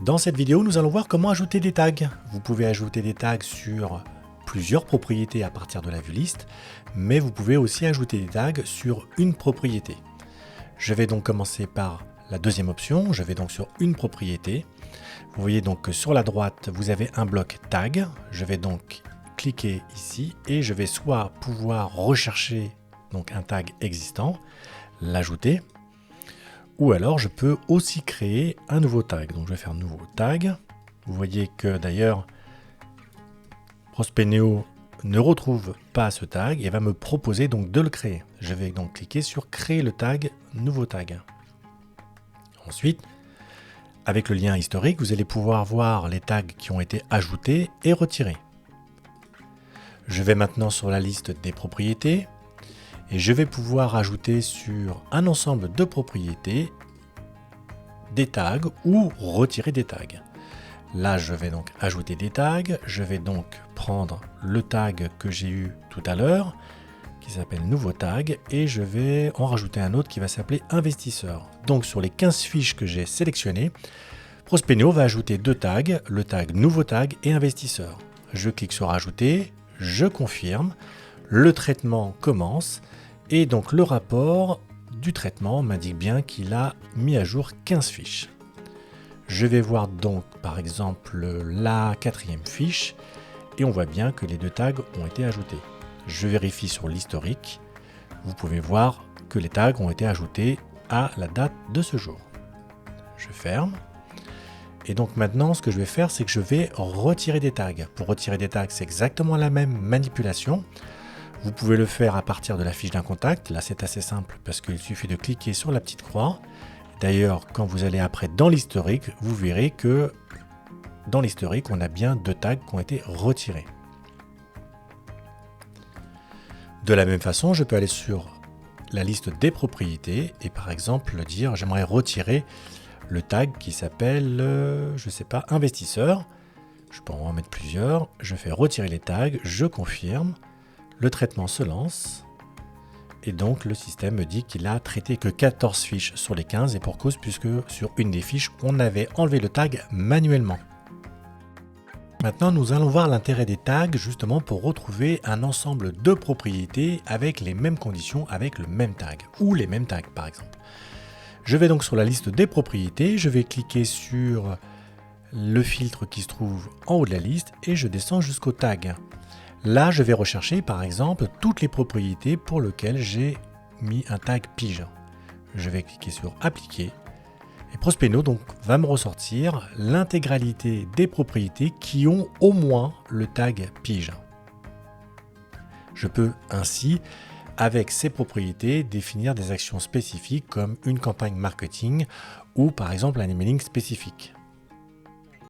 Dans cette vidéo, nous allons voir comment ajouter des tags. Vous pouvez ajouter des tags sur plusieurs propriétés à partir de la vue liste, mais vous pouvez aussi ajouter des tags sur une propriété. Je vais donc commencer par la deuxième option. Je vais donc sur une propriété. Vous voyez donc que sur la droite, vous avez un bloc tag. Je vais donc cliquer ici et je vais soit pouvoir rechercher donc un tag existant, l'ajouter, ou alors je peux aussi créer un nouveau tag. Donc je vais faire nouveau tag. Vous voyez que d'ailleurs Prospeneo ne retrouve pas ce tag et va me proposer donc de le créer. Je vais donc cliquer sur créer le tag, nouveau tag. Ensuite, avec le lien historique, vous allez pouvoir voir les tags qui ont été ajoutés et retirés. Je vais maintenant sur la liste des propriétés. Et je vais pouvoir ajouter sur un ensemble de propriétés des tags ou retirer des tags. Là, je vais donc ajouter des tags. Je vais donc prendre le tag que j'ai eu tout à l'heure, qui s'appelle nouveau tag, et je vais en rajouter un autre qui va s'appeler investisseur. Donc sur les 15 fiches que j'ai sélectionnées, Prospeneo va ajouter deux tags, le tag nouveau tag et investisseur. Je clique sur ajouter, je confirme, le traitement commence. Et donc le rapport du traitement m'indique bien qu'il a mis à jour 15 fiches. Je vais voir donc par exemple la quatrième fiche et on voit bien que les deux tags ont été ajoutés. Je vérifie sur l'historique. Vous pouvez voir que les tags ont été ajoutés à la date de ce jour. Je ferme. Et donc maintenant ce que je vais faire, c'est que je vais retirer des tags. Pour retirer des tags, c'est exactement la même manipulation. Vous pouvez le faire à partir de la fiche d'un contact. Là, c'est assez simple parce qu'il suffit de cliquer sur la petite croix. D'ailleurs, quand vous allez après dans l'historique, vous verrez que dans l'historique, on a bien deux tags qui ont été retirés. De la même façon, je peux aller sur la liste des propriétés et par exemple dire j'aimerais retirer le tag qui s'appelle, je ne sais pas, investisseur. Je peux en mettre plusieurs. Je fais retirer les tags, je confirme. Le traitement se lance et donc le système me dit qu'il a traité que 14 fiches sur les 15 et pour cause puisque sur une des fiches on avait enlevé le tag manuellement. Maintenant nous allons voir l'intérêt des tags justement pour retrouver un ensemble de propriétés avec les mêmes conditions avec le même tag ou les mêmes tags par exemple. Je vais donc sur la liste des propriétés, je vais cliquer sur le filtre qui se trouve en haut de la liste et je descends jusqu'au tag. Là, je vais rechercher par exemple toutes les propriétés pour lesquelles j'ai mis un tag pige. Je vais cliquer sur appliquer et Prospeneo donc va me ressortir l'intégralité des propriétés qui ont au moins le tag pige. Je peux ainsi, avec ces propriétés, définir des actions spécifiques comme une campagne marketing ou par exemple un emailing spécifique.